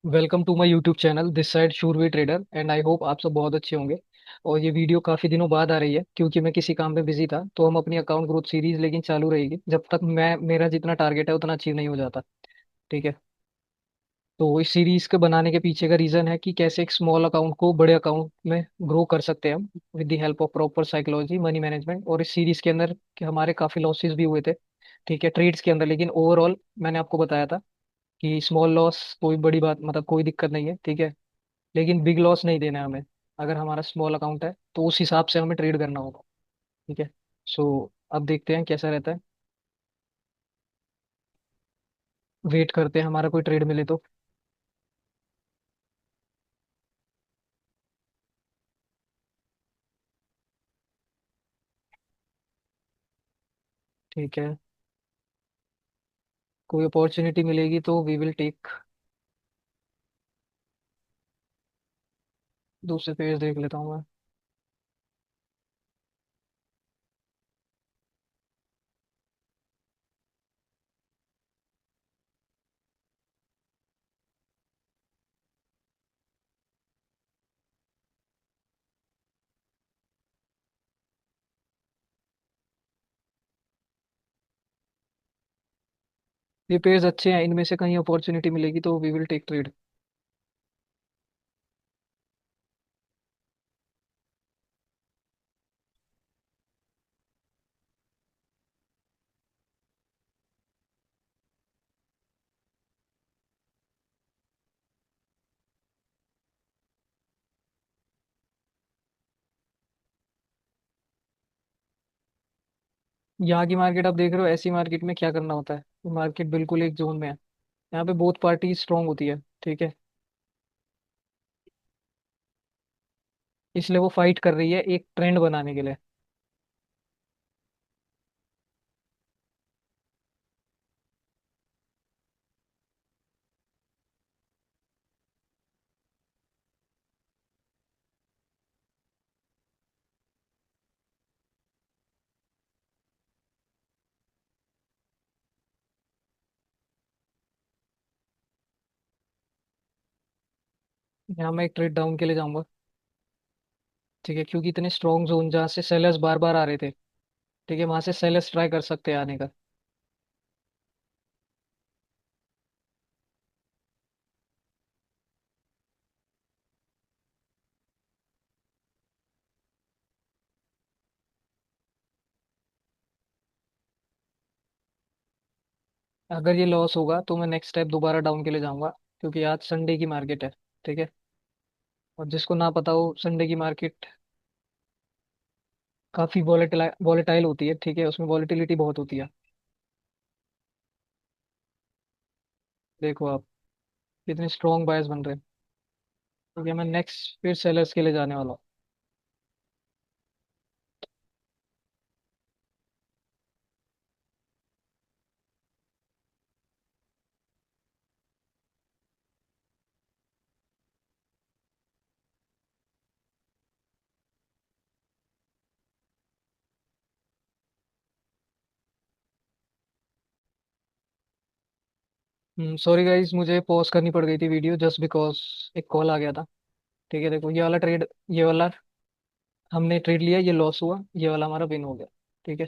Welcome to my YouTube channel this side Shurvi trader and I hope आप सब बहुत अच्छे होंगे। और ये वीडियो काफी दिनों बाद आ रही है क्योंकि मैं किसी काम में बिजी था, तो हम अपनी अकाउंट ग्रोथ सीरीज लेकिन चालू रहेगी जब तक मैं मेरा जितना टारगेट है उतना अचीव नहीं हो जाता। ठीक है। तो इस सीरीज के बनाने के पीछे का रीजन है कि कैसे एक स्मॉल अकाउंट को बड़े अकाउंट में ग्रो कर सकते हैं हम with the help of proper psychology money management. और इस सीरीज के अंदर कि हमारे काफी लॉसेस भी हुए थे, ठीक है, ट्रेड्स के अंदर, लेकिन ओवरऑल मैंने आपको बताया था कि स्मॉल लॉस कोई बड़ी बात, मतलब कोई दिक्कत नहीं है, ठीक है। लेकिन बिग लॉस नहीं देना है हमें। अगर हमारा स्मॉल अकाउंट है तो उस हिसाब से हमें ट्रेड करना होगा। ठीक है। सो अब देखते हैं कैसा रहता है। वेट करते हैं हमारा कोई ट्रेड मिले तो। ठीक है। कोई अपॉर्चुनिटी मिलेगी तो वी विल टेक। दूसरे पेज देख लेता हूँ मैं। ये पेज अच्छे हैं, इनमें से कहीं अपॉर्चुनिटी मिलेगी तो वी विल टेक ट्रेड। यहाँ की मार्केट आप देख रहे हो, ऐसी मार्केट में क्या करना होता है। मार्केट बिल्कुल एक जोन में है। यहाँ पे बोथ पार्टी स्ट्रांग होती है, ठीक है। इसलिए वो फाइट कर रही है एक ट्रेंड बनाने के लिए। यहाँ मैं एक ट्रेड डाउन के लिए जाऊंगा। ठीक है, क्योंकि इतने स्ट्रॉन्ग जोन जहाँ से सेलर्स बार बार आ रहे थे, ठीक है, वहां से सेलर्स ट्राई कर सकते हैं आने का। अगर ये लॉस होगा तो मैं नेक्स्ट स्टेप दोबारा डाउन के लिए जाऊंगा, क्योंकि आज संडे की मार्केट है। ठीक है। और जिसको ना पता हो, संडे की मार्केट काफी वॉलेटाइल होती है, ठीक है, उसमें वॉलेटिलिटी बहुत होती है। देखो आप, कितने स्ट्रॉन्ग बायर्स बन रहे हैं। ठीक है, मैं नेक्स्ट फिर सेलर्स के लिए जाने वाला हूँ। सॉरी गाइस, मुझे पॉज करनी पड़ गई थी वीडियो जस्ट बिकॉज एक कॉल आ गया था। ठीक है, देखो ये वाला ट्रेड, ये वाला हमने ट्रेड लिया, ये लॉस हुआ, ये वाला हमारा विन हो गया। ठीक है।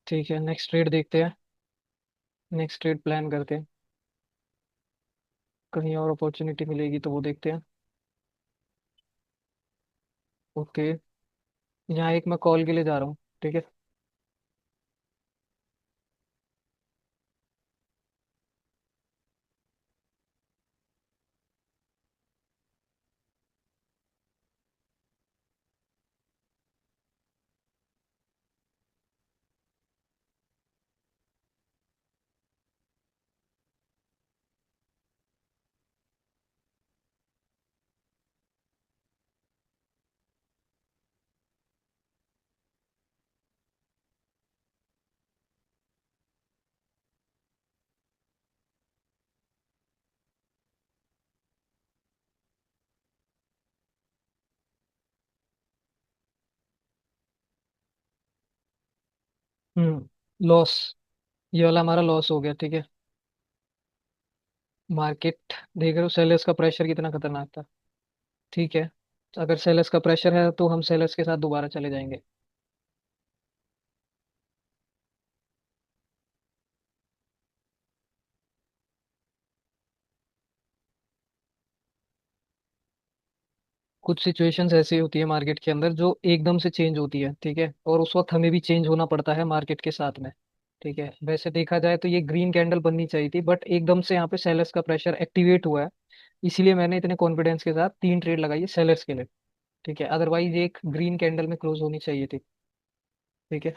ठीक है, नेक्स्ट ट्रेड देखते हैं। नेक्स्ट ट्रेड प्लान करते हैं। कहीं और अपॉर्चुनिटी मिलेगी तो वो देखते हैं। ओके। यहाँ एक मैं कॉल के लिए जा रहा हूँ। ठीक है। लॉस, ये वाला हमारा लॉस हो गया। ठीक है। मार्केट देख रहे हो, सेलर्स का प्रेशर कितना खतरनाक था। ठीक है, अगर सेलर्स का प्रेशर है तो हम सेलर्स के साथ दोबारा चले जाएंगे। कुछ सिचुएशंस ऐसी होती है मार्केट के अंदर जो एकदम से चेंज होती है, ठीक है, और उस वक्त हमें भी चेंज होना पड़ता है मार्केट के साथ में। ठीक है, वैसे देखा जाए तो ये ग्रीन कैंडल बननी चाहिए थी, बट एकदम से यहाँ पे सेलर्स का प्रेशर एक्टिवेट हुआ है, इसीलिए मैंने इतने कॉन्फिडेंस के साथ 3 ट्रेड लगाई है सेलर्स के लिए। ठीक है, अदरवाइज ये एक ग्रीन कैंडल में क्लोज होनी चाहिए थी। ठीक है,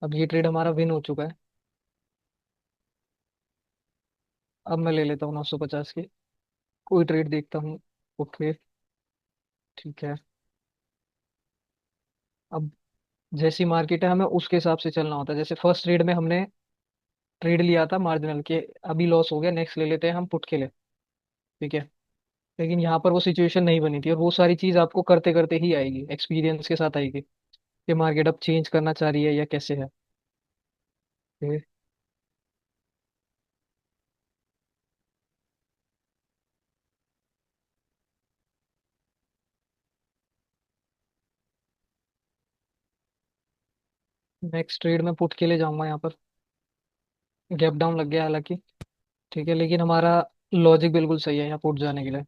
अब ये ट्रेड हमारा विन हो चुका है। अब मैं ले लेता हूँ 950 की, कोई ट्रेड देखता हूँ। ओके, ठीक है। अब जैसी मार्केट है हमें उसके हिसाब से चलना होता है। जैसे फर्स्ट ट्रेड में हमने ट्रेड लिया था मार्जिनल के, अभी लॉस हो गया, नेक्स्ट ले लेते हैं हम पुट के लिए। ठीक है, लेकिन यहाँ पर वो सिचुएशन नहीं बनी थी, और वो सारी चीज आपको करते करते ही आएगी, एक्सपीरियंस के साथ आएगी कि मार्केट अब चेंज करना चाह रही है या कैसे है। नेक्स्ट ट्रेड में पुट के लिए जाऊंगा यहाँ पर। गैप डाउन लग गया हालांकि। ठीक है, लेकिन हमारा लॉजिक बिल्कुल सही है यहाँ पुट जाने के लिए।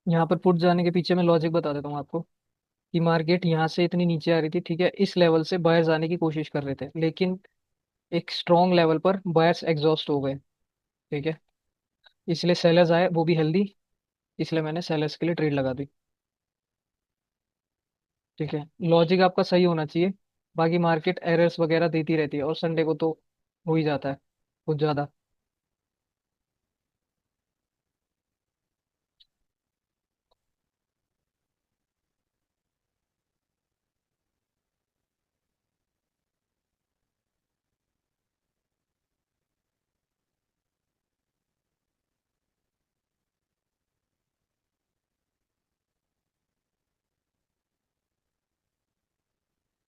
यहाँ पर पुट जाने के पीछे मैं लॉजिक बता देता हूँ आपको, कि मार्केट यहाँ से इतनी नीचे आ रही थी, ठीक है, इस लेवल से बायर्स आने की कोशिश कर रहे थे, लेकिन एक स्ट्रॉन्ग लेवल पर बायर्स एग्जॉस्ट हो गए। ठीक है, इसलिए सेलर्स आए, वो भी हेल्दी, इसलिए मैंने सेलर्स के लिए ट्रेड लगा दी। ठीक है, लॉजिक आपका सही होना चाहिए, बाकी मार्केट एरर्स वगैरह देती रहती है, और संडे को तो हो ही जाता है कुछ ज्यादा।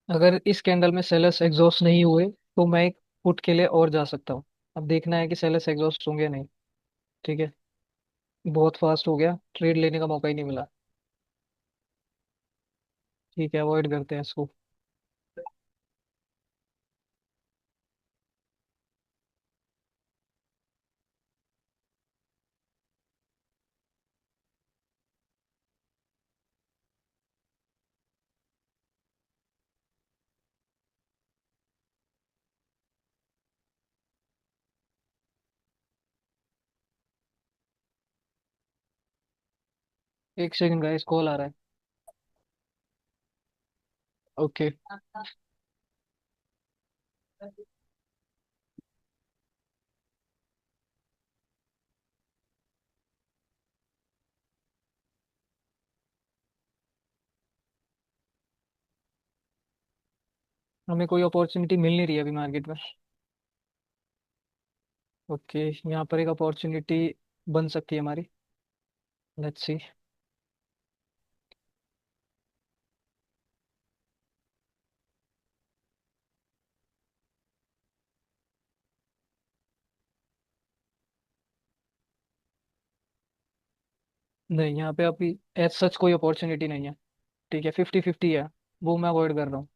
अगर इस कैंडल में सेलर्स एग्जॉस्ट नहीं हुए तो मैं एक पुट के लिए और जा सकता हूँ। अब देखना है कि सेलर्स एग्जॉस्ट होंगे या नहीं। ठीक है, बहुत फास्ट हो गया, ट्रेड लेने का मौका ही नहीं मिला। ठीक है, अवॉइड करते हैं इसको। एक सेकंड गाइस, कॉल आ रहा है। ओके। हमें कोई अपॉर्चुनिटी मिल नहीं रही है अभी मार्केट में। ओके, यहाँ पर एक अपॉर्चुनिटी बन सकती है हमारी। Let's see. नहीं, यहाँ पे अभी एज सच कोई अपॉर्चुनिटी नहीं है। ठीक है, 50-50 है, वो मैं अवॉइड कर रहा हूँ।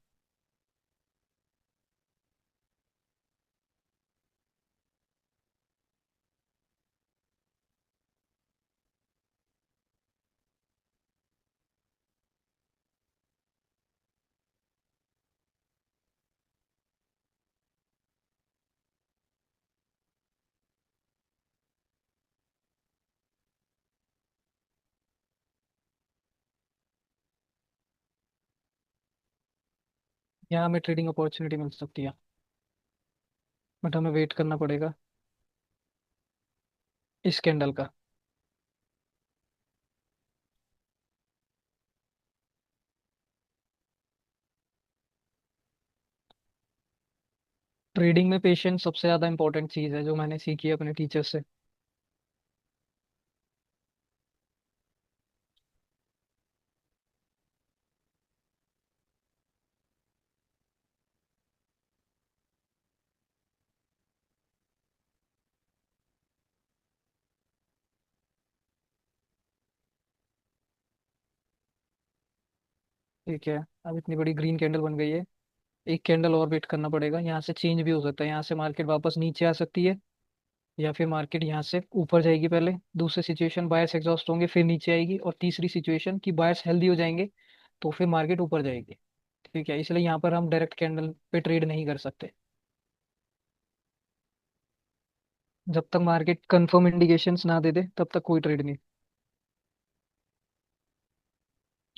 यहाँ हमें ट्रेडिंग अपॉर्चुनिटी मिल सकती है, बट हमें वेट करना पड़ेगा। इस कैंडल का। ट्रेडिंग में पेशेंस सबसे ज्यादा इंपॉर्टेंट चीज है, जो मैंने सीखी है अपने टीचर से। ठीक है। अब इतनी बड़ी ग्रीन कैंडल बन गई है, एक कैंडल और वेट करना पड़ेगा। यहाँ से चेंज भी हो सकता है, यहाँ से मार्केट वापस नीचे आ सकती है, या फिर मार्केट यहाँ से ऊपर जाएगी। पहले दूसरी सिचुएशन बायर्स एग्जॉस्ट होंगे फिर नीचे आएगी, और तीसरी सिचुएशन कि बायर्स हेल्दी हो जाएंगे तो फिर मार्केट ऊपर जाएगी। ठीक है, इसलिए यहाँ पर हम डायरेक्ट कैंडल पे ट्रेड नहीं कर सकते। जब तक मार्केट कंफर्म इंडिकेशंस ना दे दे तब तक कोई ट्रेड नहीं।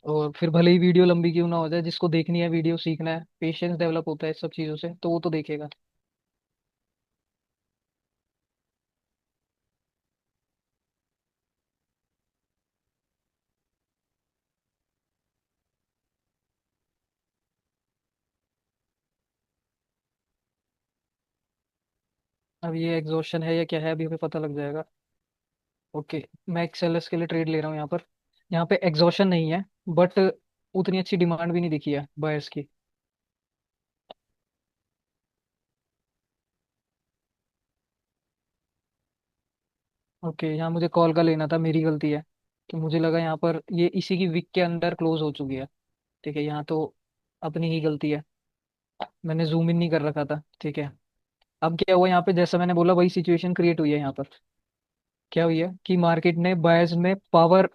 और फिर भले ही वीडियो लंबी क्यों ना हो जाए, जिसको देखनी है वीडियो, सीखना है, पेशेंस डेवलप होता है इस सब चीज़ों से, तो वो तो देखेगा। अब ये एग्जॉशन है या क्या है, अभी हमें पता लग जाएगा। ओके, मैं एक्सएलएस के लिए ट्रेड ले रहा हूँ यहाँ पर। यहाँ पे एग्जॉशन नहीं है, बट उतनी अच्छी डिमांड भी नहीं दिखी है बायर्स की। ओके, यहाँ मुझे कॉल का लेना था, मेरी गलती है। कि मुझे लगा यहाँ पर ये इसी की विक के अंदर क्लोज हो चुकी है। ठीक है, यहाँ तो अपनी ही गलती है, मैंने जूम इन नहीं कर रखा था। ठीक है। अब क्या हुआ यहाँ पे, जैसा मैंने बोला वही सिचुएशन क्रिएट हुई है यहाँ पर। क्या हुई है कि मार्केट ने बायर्स में पावर,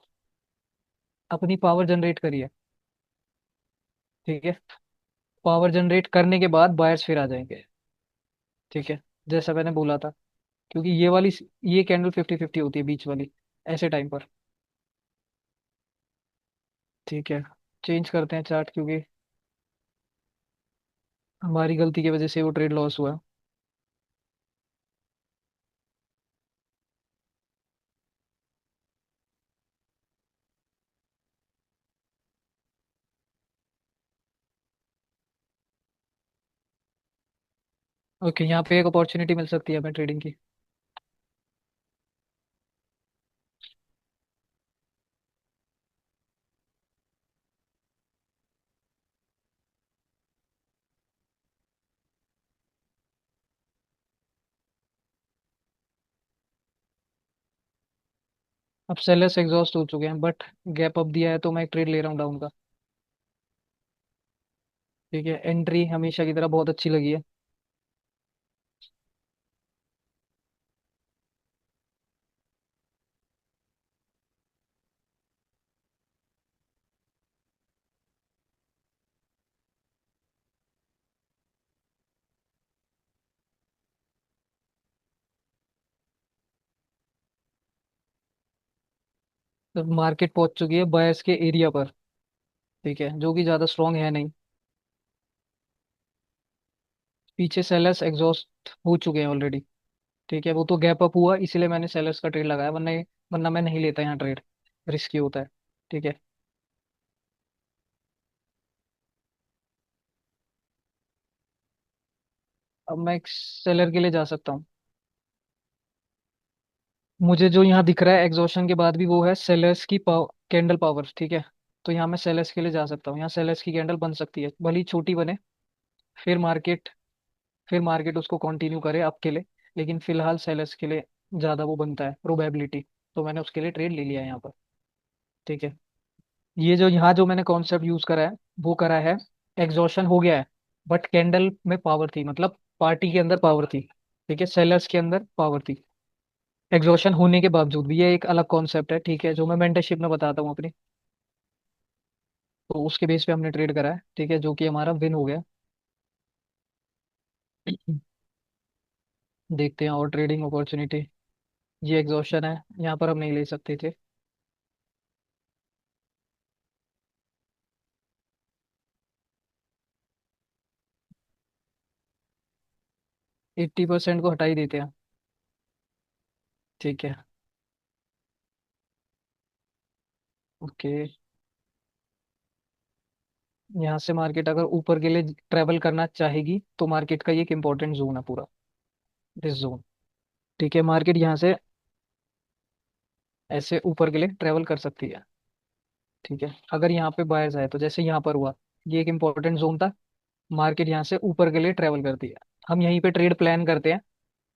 अपनी पावर जनरेट करी है। ठीक है, पावर जनरेट करने के बाद बायर्स फिर आ जाएंगे। ठीक है, जैसा मैंने बोला था। क्योंकि ये कैंडल 50-50 होती है बीच वाली, ऐसे टाइम पर। ठीक है, चेंज करते हैं चार्ट, क्योंकि हमारी गलती की वजह से वो ट्रेड लॉस हुआ। ओके, यहाँ पे एक अपॉर्चुनिटी मिल सकती है हमें ट्रेडिंग की। अब सेलर्स एग्जॉस्ट हो चुके हैं, बट गैप अप दिया है तो मैं एक ट्रेड ले रहा हूँ डाउन का। ठीक है, एंट्री हमेशा की तरह बहुत अच्छी लगी है। तो मार्केट पहुंच चुकी है बायर्स के एरिया पर। ठीक है, जो कि ज्यादा स्ट्रांग है नहीं। पीछे सेलर्स एग्जॉस्ट हो चुके हैं ऑलरेडी। ठीक है, वो तो गैप अप हुआ इसीलिए मैंने सेलर्स का ट्रेड लगाया, वरना मैं नहीं लेता यहाँ ट्रेड, रिस्की होता है। ठीक है। अब मैं एक सेलर के लिए जा सकता हूँ। मुझे जो यहाँ दिख रहा है एग्जॉशन के बाद भी, वो है सेलर्स की कैंडल पावर। ठीक है, तो यहाँ मैं सेलर्स के लिए जा सकता हूँ, यहाँ सेलर्स की कैंडल बन सकती है, भली छोटी बने। फिर मार्केट फिर मार्केट उसको कंटिन्यू करे आपके लिए। लेकिन फिलहाल सेलर्स के लिए ज्यादा वो बनता है प्रोबेबिलिटी, तो मैंने उसके लिए ट्रेड ले लिया है यहाँ पर। ठीक है, ये जो यहाँ जो मैंने कॉन्सेप्ट यूज करा है, वो करा है। एग्जॉशन हो गया है, बट कैंडल में पावर थी, मतलब पार्टी के अंदर पावर थी। ठीक है, सेलर्स के अंदर पावर थी, एग्जॉशन होने के बावजूद भी। ये एक अलग कॉन्सेप्ट है, ठीक है, जो मैं मेंटरशिप में बताता हूँ अपनी। तो उसके बेस पे हमने ट्रेड करा है, ठीक है, जो कि हमारा विन हो गया। देखते हैं और ट्रेडिंग अपॉर्चुनिटी। ये एग्जॉशन है, यहाँ पर हम नहीं ले सकते थे। 80% को हटा ही देते हैं। ठीक है, ओके, यहाँ से मार्केट अगर ऊपर के लिए ट्रेवल करना चाहेगी तो मार्केट का ये एक इंपॉर्टेंट जोन है पूरा, दिस जोन। ठीक है, मार्केट यहाँ से ऐसे ऊपर के लिए ट्रेवल कर सकती है। ठीक है, अगर यहाँ पे बायर्स आए तो जैसे यहाँ पर हुआ, ये एक इंपॉर्टेंट जोन था, मार्केट यहाँ से ऊपर के लिए ट्रेवल करती है। हम यहीं पे ट्रेड प्लान करते हैं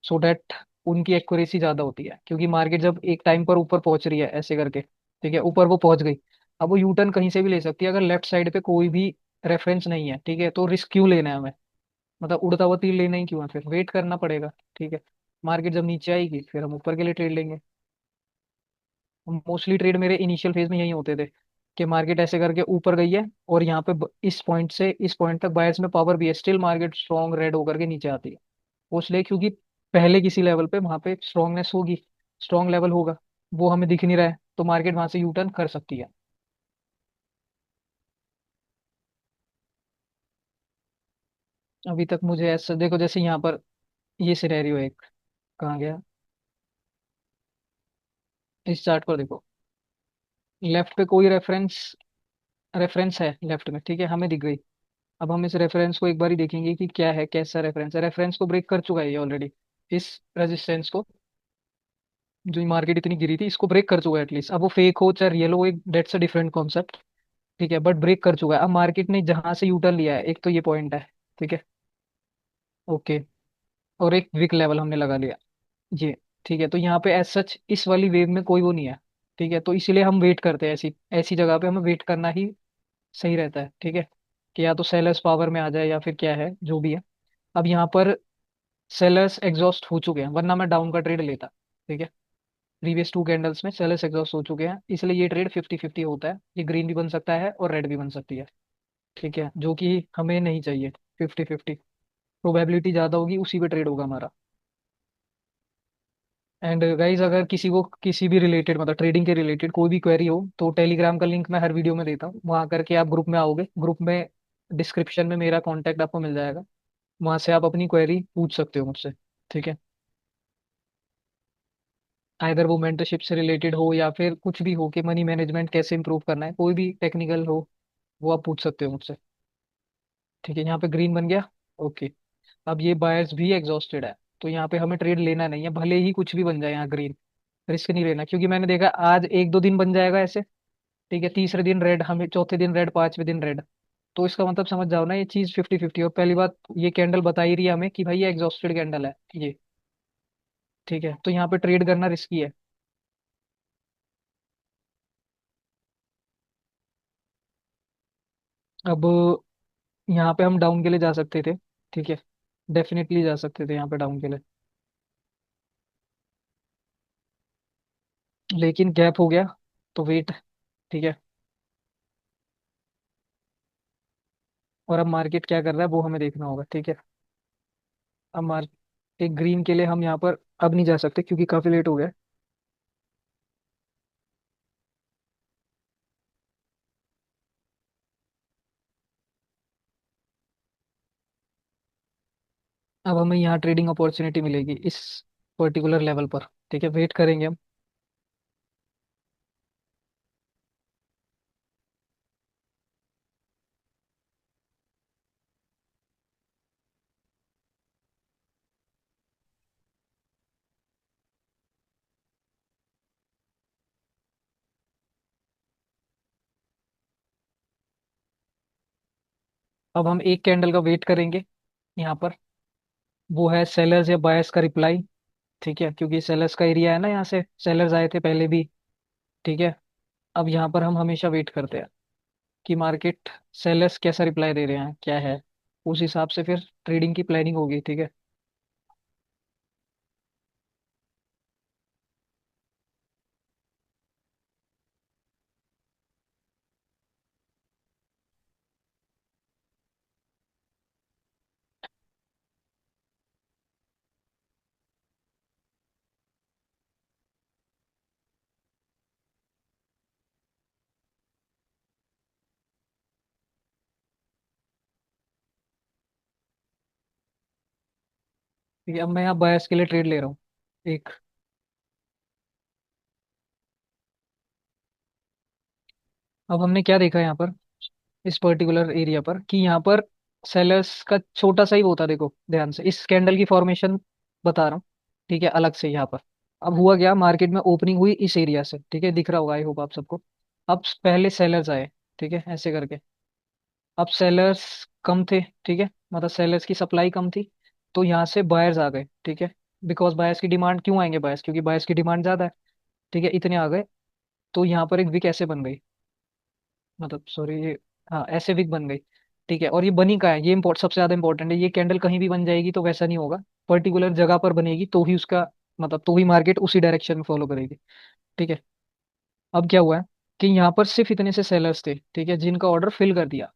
सो दैट उनकी एक्यूरेसी ज्यादा होती है, क्योंकि मार्केट जब एक टाइम पर ऊपर पहुंच रही है ऐसे करके, ठीक है, ऊपर वो पहुंच गई, अब वो यू टर्न कहीं से भी ले सकती है। अगर लेफ्ट साइड पे कोई भी रेफरेंस नहीं है, ठीक है, तो रिस्क क्यों लेना है हमें, मतलब उड़ता हुआ तीर लेना ही क्यों है, फिर वेट करना पड़ेगा। ठीक है, मार्केट जब नीचे आएगी फिर हम ऊपर के लिए ट्रेड लेंगे। मोस्टली ट्रेड मेरे इनिशियल फेज में यही होते थे कि मार्केट ऐसे करके ऊपर गई है और यहाँ पे इस पॉइंट से इस पॉइंट तक बायर्स में पावर भी है, स्टिल मार्केट स्ट्रॉन्ग रेड होकर के नीचे आती है। वो इसलिए क्योंकि पहले किसी लेवल पे वहां पे स्ट्रांगनेस होगी, स्ट्रांग लेवल होगा, वो हमें दिख नहीं रहा है, तो मार्केट वहां से यू टर्न कर सकती है। अभी तक मुझे ऐसा देखो, जैसे यहाँ पर ये सिनेरियो है एक, कहाँ गया, इस चार्ट पर देखो, लेफ्ट पे कोई रेफरेंस रेफरेंस है लेफ्ट में, ठीक है, हमें दिख गई। अब हम इस रेफरेंस को एक बार ही देखेंगे कि क्या है, कैसा रेफरेंस है, रेफरेंस को ब्रेक कर चुका है ये ऑलरेडी, इस रेजिस्टेंस को, जो मार्केट इतनी गिरी थी इसको ब्रेक कर चुका है एटलीस्ट। अब वो फेक हो चाहे रियल हो, एक डेट्स अ डिफरेंट कॉन्सेप्ट। ठीक है, बट ब्रेक कर चुका है। अब मार्केट ने जहां से यूटर्न लिया है, एक तो ये पॉइंट है, ठीक है, ओके, और एक विक लेवल हमने लगा लिया ये। ठीक है, तो यहाँ पे एज सच इस वाली वेव में कोई वो नहीं है। ठीक है, तो इसीलिए हम वेट करते हैं, ऐसी ऐसी जगह पे हमें वेट करना ही सही रहता है। ठीक है, कि या तो सेलर्स पावर में आ जाए या फिर क्या है जो भी है। अब यहाँ पर सेलर्स एग्जॉस्ट हो चुके हैं, वरना मैं डाउन का ट्रेड लेता। ठीक है, प्रीवियस टू कैंडल्स में सेलर्स एग्जॉस्ट हो चुके हैं, इसलिए ये ट्रेड 50-50 होता है, ये ग्रीन भी बन सकता है और रेड भी बन सकती है। ठीक है, जो कि हमें नहीं चाहिए। 50-50 प्रोबेबिलिटी ज्यादा होगी उसी पे ट्रेड होगा हमारा। एंड गाइज, अगर किसी को किसी भी रिलेटेड, मतलब ट्रेडिंग के रिलेटेड कोई भी क्वेरी हो, तो टेलीग्राम का लिंक मैं हर वीडियो में देता हूँ, वहां करके आप ग्रुप में आओगे, ग्रुप में डिस्क्रिप्शन में मेरा कांटेक्ट आपको मिल जाएगा, वहां से आप अपनी क्वेरी पूछ सकते हो मुझसे। ठीक है, आइदर वो मेंटरशिप से रिलेटेड हो या फिर कुछ भी हो कि मनी मैनेजमेंट कैसे इंप्रूव करना है, कोई भी टेक्निकल हो, वो आप पूछ सकते हो मुझसे। ठीक है, यहाँ पे ग्रीन बन गया, ओके। अब ये बायर्स भी एग्जॉस्टेड है, तो यहाँ पे हमें ट्रेड लेना नहीं है, भले ही कुछ भी बन जाए यहाँ ग्रीन, रिस्क नहीं लेना, क्योंकि मैंने देखा आज एक दो दिन बन जाएगा ऐसे, ठीक है, तीसरे दिन रेड, हमें चौथे दिन रेड, पांचवें दिन रेड, तो इसका मतलब समझ जाओ ना, ये चीज 50-50। और पहली बात, ये कैंडल बता ही रही है हमें कि भाई ये एग्जॉस्टेड कैंडल है ये। ठीक है, तो यहाँ पे ट्रेड करना रिस्की है। अब यहाँ पे हम डाउन के लिए जा सकते थे, ठीक है, डेफिनेटली जा सकते थे यहाँ पे डाउन के लिए, लेकिन गैप हो गया, तो वेट। ठीक है, और अब मार्केट क्या कर रहा है वो हमें देखना होगा। ठीक है, अब मार्केट एक ग्रीन के लिए हम यहाँ पर अब नहीं जा सकते क्योंकि काफी लेट हो गया है। अब हमें यहाँ ट्रेडिंग अपॉर्चुनिटी मिलेगी इस पर्टिकुलर लेवल पर। ठीक है, वेट करेंगे हम। अब हम एक कैंडल का वेट करेंगे यहाँ पर, वो है सेलर्स या बायर्स का रिप्लाई। ठीक है, क्योंकि सेलर्स का एरिया है ना, यहाँ से सेलर्स आए थे पहले भी। ठीक है, अब यहाँ पर हम हमेशा वेट करते हैं कि मार्केट सेलर्स कैसा रिप्लाई दे रहे हैं, क्या है, उस हिसाब से फिर ट्रेडिंग की प्लानिंग होगी। ठीक है, ठीक है, अब मैं यहाँ बायर्स के लिए ट्रेड ले रहा हूँ एक। अब हमने क्या देखा यहाँ पर, इस पर्टिकुलर एरिया पर, कि यहाँ पर सेलर्स का छोटा सा ही वो था। देखो ध्यान से इस कैंडल की फॉर्मेशन बता रहा हूँ, ठीक है, अलग से यहाँ पर। अब हुआ क्या, मार्केट में ओपनिंग हुई इस एरिया से, ठीक है, दिख रहा होगा आई होप आप सबको। अब पहले सेलर्स आए, ठीक है, ऐसे करके। अब सेलर्स कम थे, ठीक है, मतलब सेलर्स की सप्लाई कम थी, तो यहाँ से बायर्स आ गए, ठीक है। बिकॉज बायर्स की डिमांड, क्यों आएंगे बायर्स, क्योंकि बायर्स की डिमांड ज्यादा है, ठीक है, इतने आ गए। तो यहाँ पर एक विक ऐसे बन गई, मतलब सॉरी ये, हाँ ऐसे विक बन गई, ठीक है। और ये बनी का है, ये सबसे ज्यादा इंपॉर्टेंट है, ये कैंडल कहीं भी बन जाएगी तो वैसा नहीं होगा, पर्टिकुलर जगह पर बनेगी तो ही उसका मतलब, तो ही मार्केट उसी डायरेक्शन में फॉलो करेगी, ठीक है। अब क्या हुआ है कि यहाँ पर सिर्फ इतने से सेलर्स थे, ठीक है, जिनका ऑर्डर फिल कर दिया,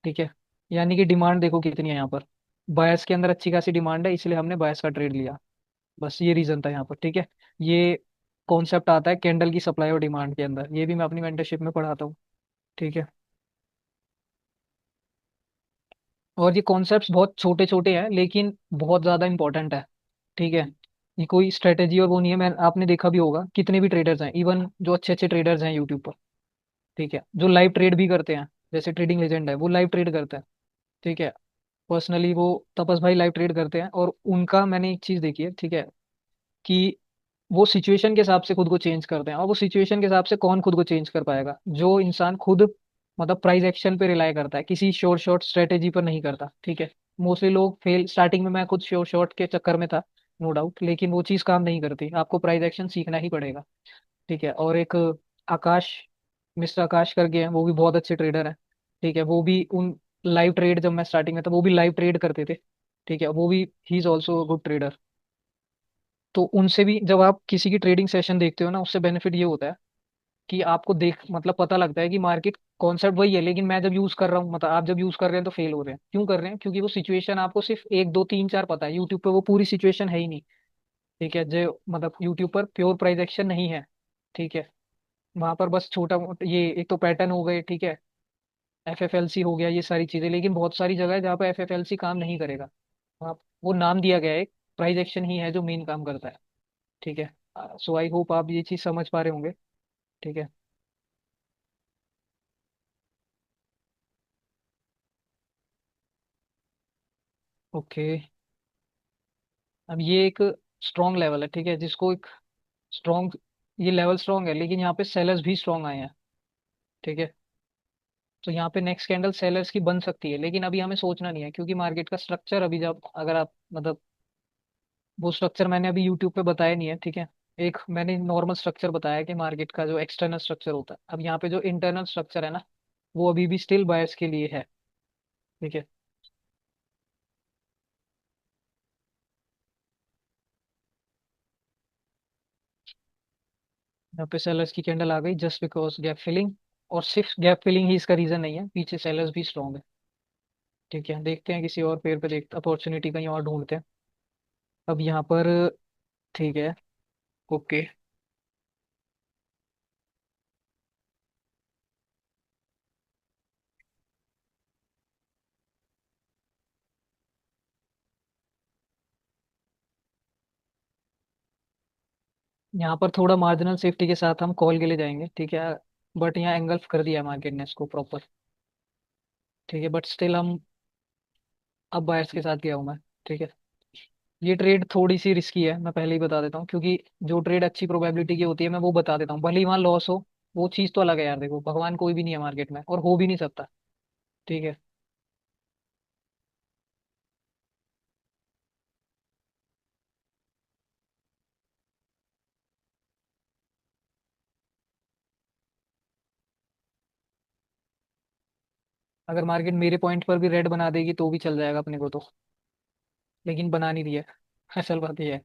ठीक है। यानी कि डिमांड देखो कितनी है यहाँ पर, बायर्स के अंदर अच्छी खासी डिमांड है, इसलिए हमने बायर्स का ट्रेड लिया। बस ये रीजन था यहाँ पर, ठीक है। ये कॉन्सेप्ट आता है कैंडल की सप्लाई और डिमांड के अंदर, ये भी मैं अपनी मेंटरशिप में पढ़ाता हूँ, ठीक है। और ये कॉन्सेप्ट्स बहुत छोटे छोटे हैं लेकिन बहुत ज्यादा इंपॉर्टेंट है, ठीक है। ये कोई स्ट्रेटेजी और वो नहीं है, मैं आपने देखा भी होगा कितने भी ट्रेडर्स हैं, इवन जो अच्छे अच्छे ट्रेडर्स हैं यूट्यूब पर, ठीक है, जो लाइव ट्रेड भी करते हैं, जैसे ट्रेडिंग लेजेंड है वो लाइव ट्रेड करता है, ठीक है। पर्सनली वो तपस भाई लाइव ट्रेड करते हैं, और उनका मैंने एक चीज देखी है, ठीक है, कि वो सिचुएशन के हिसाब से खुद को चेंज करते हैं। और वो सिचुएशन के हिसाब से कौन खुद को चेंज कर पाएगा, जो इंसान खुद मतलब प्राइस एक्शन पे रिलाई करता है, किसी शॉर्ट शॉर्ट स्ट्रेटेजी पर नहीं करता, ठीक है। मोस्टली लोग फेल, स्टार्टिंग में मैं खुद शॉर्ट शॉर्ट के चक्कर में था, नो डाउट, लेकिन वो चीज़ काम नहीं करती, आपको प्राइस एक्शन सीखना ही पड़ेगा, ठीक है। और एक आकाश, मिस्टर आकाश करके हैं, वो भी बहुत अच्छे ट्रेडर हैं, ठीक है। वो भी उन लाइव ट्रेड, जब मैं स्टार्टिंग में था वो भी लाइव ट्रेड करते थे, ठीक है, वो भी he is also good trader. तो उनसे भी जब आप किसी की ट्रेडिंग सेशन देखते हो ना, उससे बेनिफिट ये होता है कि आपको देख मतलब पता लगता है कि मार्केट कॉन्सेप्ट वही है, लेकिन मैं जब यूज कर रहा हूँ, मतलब आप जब यूज कर रहे हैं तो फेल हो रहे हैं, क्यों कर रहे हैं, क्योंकि वो सिचुएशन आपको सिर्फ एक दो तीन चार पता है, यूट्यूब पे वो पूरी सिचुएशन है ही नहीं, ठीक है। जो मतलब यूट्यूब पर प्योर प्राइस एक्शन नहीं है, ठीक है। वहां पर बस छोटा मोटा ये एक तो पैटर्न हो गए, ठीक है, एफएफएलसी हो गया, ये सारी चीजें, लेकिन बहुत सारी जगह है जहाँ पे एफएफएलसी काम नहीं करेगा, वहाँ वो नाम दिया गया है, प्राइस एक्शन ही है जो मेन काम करता है, ठीक है। सो आई होप आप ये चीज समझ पा रहे होंगे, ठीक है। ओके, अब ये एक स्ट्रॉन्ग लेवल है, ठीक है, जिसको एक स्ट्रॉन्ग, ये लेवल स्ट्रॉन्ग है, लेकिन यहाँ पे सेलर्स भी स्ट्रॉन्ग आए हैं, ठीक है। तो यहाँ पे नेक्स्ट कैंडल सेलर्स की बन सकती है, लेकिन अभी हमें सोचना नहीं है, क्योंकि मार्केट का स्ट्रक्चर अभी, जब अगर आप मतलब, वो स्ट्रक्चर मैंने अभी यूट्यूब पे बताया नहीं है, ठीक है। एक मैंने नॉर्मल स्ट्रक्चर बताया कि मार्केट का जो एक्सटर्नल स्ट्रक्चर होता है, अब यहाँ पे जो इंटरनल स्ट्रक्चर है ना, वो अभी भी स्टिल बायर्स के लिए है, ठीक है। यहाँ पे सेलर्स की कैंडल आ गई जस्ट बिकॉज गैप फिलिंग, और सिर्फ गैप फिलिंग ही इसका रीजन नहीं है, पीछे सेलर्स भी स्ट्रॉन्ग है, ठीक है। देखते हैं किसी और पेड़ पे, देखते अपॉर्चुनिटी कहीं और ढूंढते हैं। अब यहाँ पर, ठीक है, ओके, यहाँ पर थोड़ा मार्जिनल सेफ्टी के साथ हम कॉल के लिए जाएंगे, ठीक है। बट यहाँ एंगल्फ कर दिया मार्केट ने इसको प्रॉपर, ठीक है, बट स्टिल हम अब बायर्स के साथ गया हूँ मैं, ठीक है। ये ट्रेड थोड़ी सी रिस्की है, मैं पहले ही बता देता हूँ, क्योंकि जो ट्रेड अच्छी प्रोबेबिलिटी की होती है मैं वो बता देता हूँ, भले ही वहाँ लॉस हो, वो चीज़ तो अलग है यार, देखो भगवान कोई भी नहीं है मार्केट में, और हो भी नहीं सकता, ठीक है। अगर मार्केट मेरे पॉइंट पर भी रेड बना देगी तो भी चल जाएगा अपने को तो, लेकिन बना नहीं रही है असल बात ये है,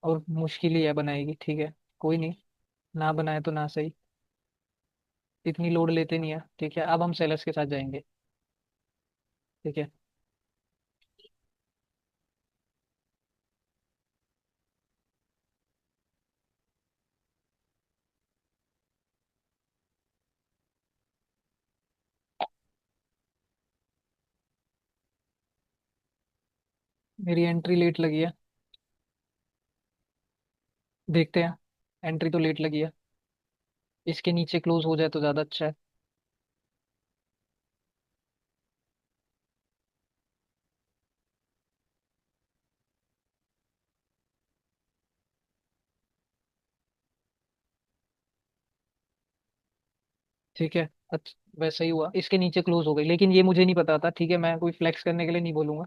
और मुश्किल ही है बनाएगी, ठीक है। कोई नहीं, ना बनाए तो ना सही, इतनी लोड लेते नहीं है, ठीक है। अब हम सेलर्स के साथ जाएंगे, ठीक है। मेरी एंट्री लेट लगी है, देखते हैं, एंट्री तो लेट लगी है, इसके नीचे क्लोज हो जाए तो ज्यादा अच्छा है। ठीक है। अच्छा, वैसा ही हुआ, इसके नीचे क्लोज हो गई, लेकिन ये मुझे नहीं पता था, ठीक है, मैं कोई फ्लेक्स करने के लिए नहीं बोलूंगा।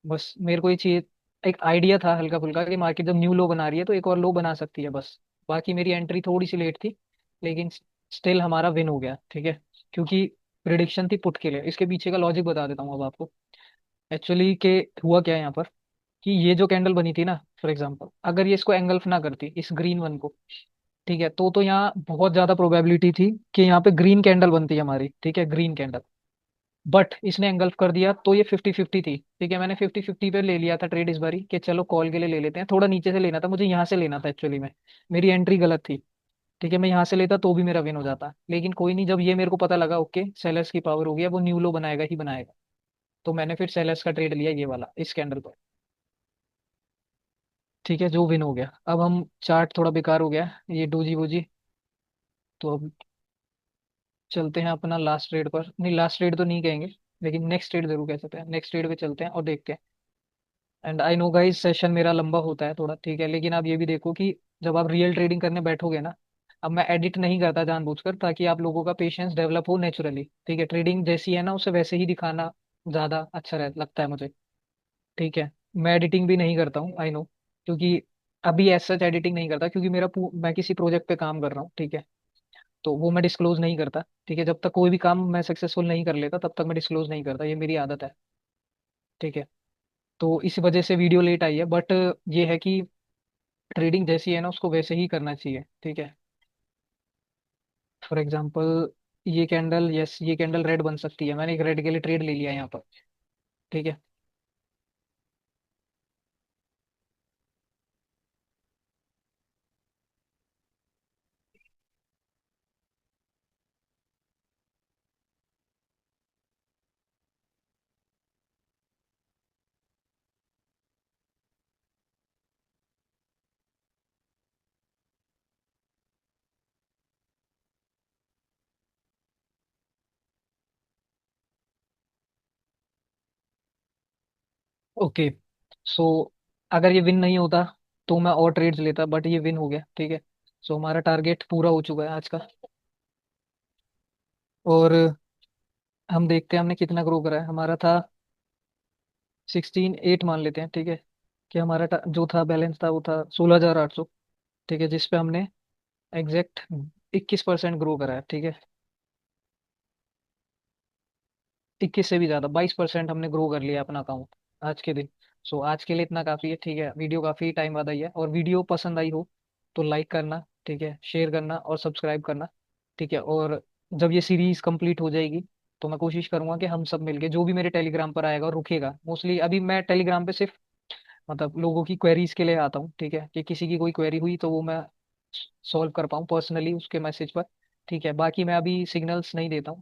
बस मेरे को ये चाहिए, एक आइडिया था हल्का फुल्का कि मार्केट जब न्यू लो बना रही है तो एक और लो बना सकती है बस। बाकी मेरी एंट्री थोड़ी सी लेट थी, लेकिन स्टिल हमारा विन हो गया, ठीक है। क्योंकि प्रिडिक्शन थी पुट के लिए। इसके पीछे का लॉजिक बता देता हूँ अब आपको। एक्चुअली के हुआ क्या है यहाँ पर, कि ये जो कैंडल बनी थी ना, फॉर एग्जांपल अगर ये इसको एंगल्फ ना करती इस ग्रीन वन को, ठीक है, तो यहाँ बहुत ज्यादा प्रोबेबिलिटी थी कि यहाँ पे ग्रीन कैंडल बनती है हमारी, ठीक है, ग्रीन कैंडल। बट इसने एंगल्फ कर दिया तो ये 50-50 थी, ठीक है। मैंने 50-50 पे ले लिया था ट्रेड इस बारी, कि चलो कॉल के लिए ले लेते हैं, थोड़ा नीचे से लेना था मुझे, यहाँ से लेना था एक्चुअली में। मेरी एंट्री गलत थी, ठीक है। मैं यहाँ से लेता तो भी मेरा विन हो जाता, लेकिन कोई नहीं, जब ये मेरे को पता लगा ओके सेलर्स की पावर हो गया, वो न्यू लो बनाएगा ही बनाएगा, तो मैंने फिर सेलर्स का ट्रेड लिया ये वाला इस कैंडल पर। ठीक है, जो विन हो गया। अब हम चार्ट थोड़ा बेकार हो गया ये डोजी वोजी, तो अब चलते हैं अपना लास्ट ट्रेड पर, नहीं लास्ट ट्रेड तो नहीं कहेंगे, लेकिन नेक्स्ट ट्रेड जरूर कह सकते हैं। नेक्स्ट ट्रेड पे चलते हैं और देखते हैं। And I know guys session मेरा लंबा होता है थोड़ा, ठीक है, लेकिन आप ये भी देखो कि जब आप रियल ट्रेडिंग करने बैठोगे ना, अब मैं एडिट नहीं करता जानबूझकर, ताकि आप लोगों का पेशेंस डेवलप हो नेचुरली, ठीक है। ट्रेडिंग जैसी है ना उसे वैसे ही दिखाना ज्यादा अच्छा लगता है मुझे, ठीक है। मैं एडिटिंग भी नहीं करता हूँ, आई नो, क्योंकि अभी एज सच एडिटिंग नहीं करता, क्योंकि मैं किसी प्रोजेक्ट पे काम कर रहा हूँ, ठीक है। तो वो मैं डिस्क्लोज नहीं करता, ठीक है। जब तक कोई भी काम मैं सक्सेसफुल नहीं कर लेता तब तक मैं डिस्क्लोज नहीं करता, ये मेरी आदत है, ठीक है। तो इस वजह से वीडियो लेट आई है, बट ये है कि ट्रेडिंग जैसी है ना उसको वैसे ही करना चाहिए, ठीक है। फॉर एग्जांपल ये कैंडल, यस ये कैंडल रेड बन सकती है, मैंने एक रेड के लिए ट्रेड ले लिया यहाँ पर, ठीक है। ओके, सो अगर ये विन नहीं होता तो मैं और ट्रेड्स लेता, बट ये विन हो गया, ठीक है। सो हमारा टारगेट पूरा हो चुका है आज का। और हम देखते हैं हमने कितना ग्रो करा है। हमारा था 16,800 मान लेते हैं, ठीक है, कि हमारा जो था बैलेंस था वो था 16,800, ठीक है, जिसपे हमने एग्जैक्ट 21% ग्रो करा है, ठीक है। 21 से भी ज्यादा, 22% हमने ग्रो कर लिया अपना अकाउंट आज के दिन। सो आज के लिए इतना काफी है, ठीक है। वीडियो काफी टाइम बाद आई है, और वीडियो पसंद आई हो तो लाइक करना, ठीक है, शेयर करना और सब्सक्राइब करना, ठीक है। और जब ये सीरीज कंप्लीट हो जाएगी तो मैं कोशिश करूंगा कि हम सब मिलके, जो भी मेरे टेलीग्राम पर आएगा और रुकेगा, मोस्टली अभी मैं टेलीग्राम पे सिर्फ मतलब लोगों की क्वेरीज के लिए आता हूँ, ठीक है, कि किसी की कोई क्वेरी हुई तो वो मैं सॉल्व कर पाऊँ पर्सनली उसके मैसेज पर, ठीक है। बाकी मैं अभी सिग्नल्स नहीं देता हूँ।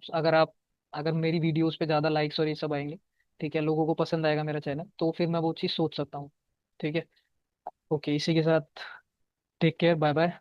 अगर मेरी वीडियोस पे ज़्यादा लाइक्स और ये सब आएंगे, ठीक है, लोगों को पसंद आएगा मेरा चैनल, तो फिर मैं वो चीज़ सोच सकता हूँ, ठीक है। ओके, इसी के साथ टेक केयर, बाय बाय।